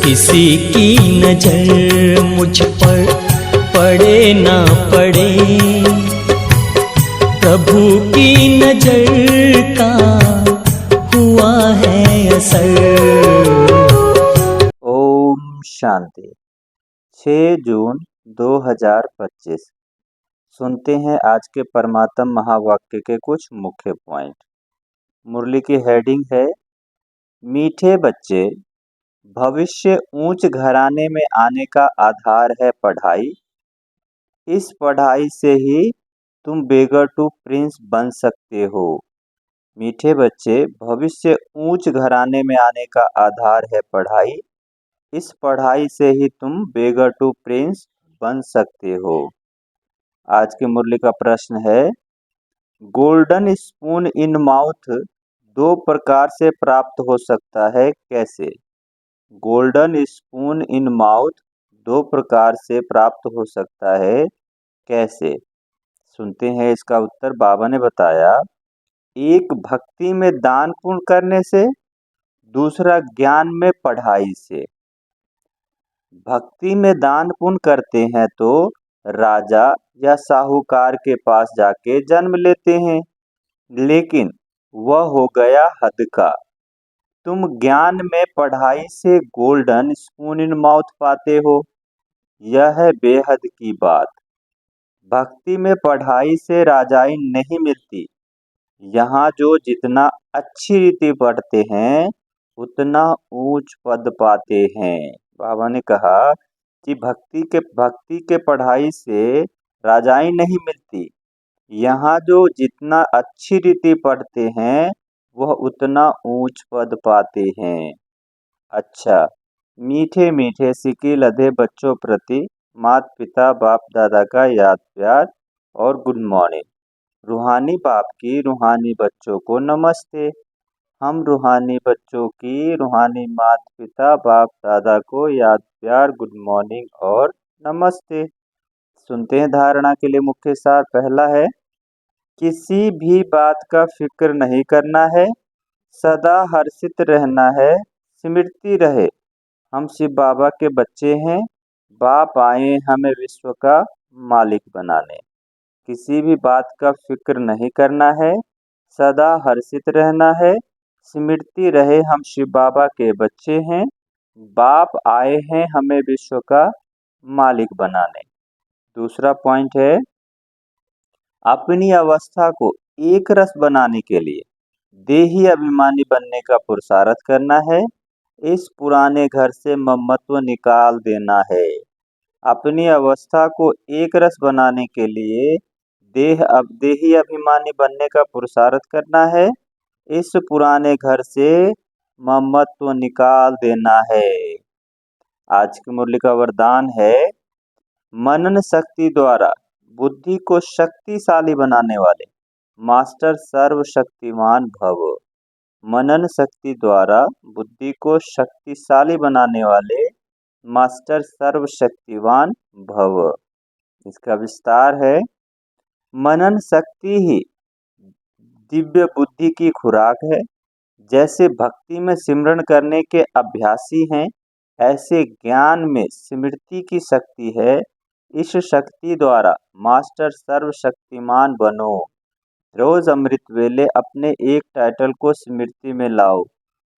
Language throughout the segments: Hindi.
किसी की नजर मुझ पर पड़े ना पड़े, प्रभु की नजर का हुआ है असर। ओम शांति। 6 जून 2025। सुनते हैं आज के परमात्म महावाक्य के कुछ मुख्य पॉइंट। मुरली की हेडिंग है, मीठे बच्चे, भविष्य ऊंच घराने में आने का आधार है पढ़ाई। इस पढ़ाई से ही तुम बेगर टू प्रिंस बन सकते हो। मीठे बच्चे, भविष्य ऊंच घराने में आने का आधार है पढ़ाई। इस पढ़ाई से ही तुम बेगर टू प्रिंस बन सकते हो। आज की मुरली का प्रश्न है, गोल्डन स्पून इन माउथ 2 प्रकार से प्राप्त हो सकता है, कैसे? गोल्डन स्पून इन माउथ 2 प्रकार से प्राप्त हो सकता है, कैसे? सुनते हैं इसका उत्तर। बाबा ने बताया, एक भक्ति में दान पुण्य करने से, दूसरा ज्ञान में पढ़ाई से। भक्ति में दान पुण्य करते हैं तो राजा या साहूकार के पास जाके जन्म लेते हैं, लेकिन वह हो गया हद का। तुम ज्ञान में पढ़ाई से गोल्डन स्पून इन माउथ पाते हो, यह है बेहद की बात। भक्ति में पढ़ाई से राजाई नहीं मिलती। यहाँ जो जितना अच्छी रीति पढ़ते हैं उतना ऊंच पद पाते हैं। बाबा ने कहा कि भक्ति के पढ़ाई से राजाई नहीं मिलती। यहाँ जो जितना अच्छी रीति पढ़ते हैं वह उतना ऊंच पद पाते हैं। अच्छा, मीठे मीठे सिक्के लदे बच्चों प्रति माता पिता बाप दादा का याद प्यार और गुड मॉर्निंग। रूहानी बाप की रूहानी बच्चों को नमस्ते। हम रूहानी बच्चों की रूहानी माता पिता बाप दादा को याद प्यार, गुड मॉर्निंग और नमस्ते। सुनते हैं धारणा के लिए मुख्य सार। पहला है, किसी भी बात का फिक्र नहीं करना है, सदा हर्षित रहना है, स्मृति रहे हम शिव बाबा के बच्चे हैं, बाप आए हमें विश्व का मालिक बनाने। किसी भी बात का फिक्र नहीं करना है, सदा हर्षित रहना है, स्मृति रहे हम शिव बाबा के बच्चे हैं, बाप आए हैं हमें विश्व का मालिक बनाने। दूसरा पॉइंट है, अपनी अवस्था को एक रस बनाने के लिए देही अभिमानी बनने का पुरुषार्थ करना है। इस पुराने घर से ममत्व निकाल देना है। अपनी अवस्था को एक रस बनाने के लिए देही अभिमानी बनने का पुरुषार्थ करना है। इस पुराने घर से ममत्व निकाल देना है। आज की मुरली का वरदान है, मनन शक्ति द्वारा बुद्धि को शक्तिशाली बनाने वाले मास्टर सर्वशक्तिमान भव। मनन शक्ति द्वारा बुद्धि को शक्तिशाली बनाने वाले मास्टर सर्वशक्तिवान भव। इसका विस्तार है, मनन शक्ति ही दिव्य बुद्धि की खुराक है। जैसे भक्ति में सिमरन करने के अभ्यासी हैं, ऐसे ज्ञान में स्मृति की शक्ति है। इस शक्ति द्वारा मास्टर सर्वशक्तिमान बनो। रोज अमृत वेले अपने एक टाइटल को स्मृति में लाओ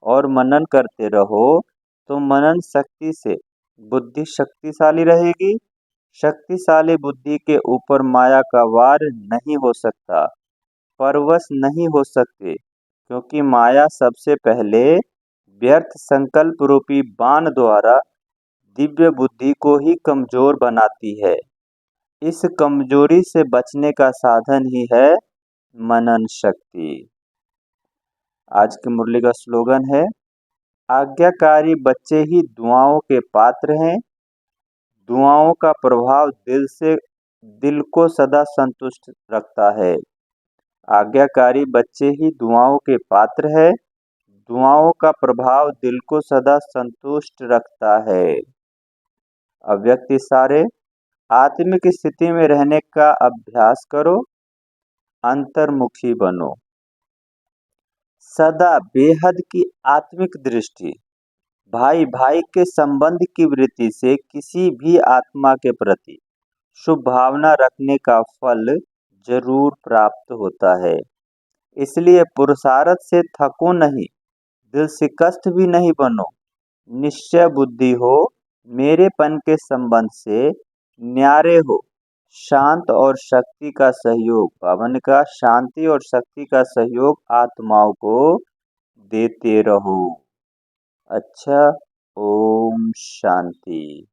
और मनन करते रहो, तो मनन शक्ति से बुद्धि शक्तिशाली रहेगी। शक्तिशाली बुद्धि के ऊपर माया का वार नहीं हो सकता, परवश नहीं हो सकते, क्योंकि माया सबसे पहले व्यर्थ संकल्प रूपी बाण द्वारा दिव्य बुद्धि को ही कमजोर बनाती है। इस कमजोरी से बचने का साधन ही है मनन शक्ति। आज की मुरली का स्लोगन है, आज्ञाकारी बच्चे ही दुआओं के पात्र हैं। दुआओं का प्रभाव दिल को सदा संतुष्ट रखता है। आज्ञाकारी बच्चे ही दुआओं के पात्र है। दुआओं का प्रभाव दिल को सदा संतुष्ट रखता है। अव्यक्त इशारे, आत्मिक स्थिति में रहने का अभ्यास करो, अंतर्मुखी बनो। सदा बेहद की आत्मिक दृष्टि, भाई भाई के संबंध की वृत्ति से किसी भी आत्मा के प्रति शुभ भावना रखने का फल जरूर प्राप्त होता है। इसलिए पुरुषार्थ से थको नहीं, दिल शिकस्त भी नहीं बनो। निश्चय बुद्धि हो, मेरेपन के संबंध से न्यारे हो। शांत और शक्ति का सहयोग, पावन का शांति और शक्ति का सहयोग आत्माओं को देते रहो। अच्छा, ओम शांति।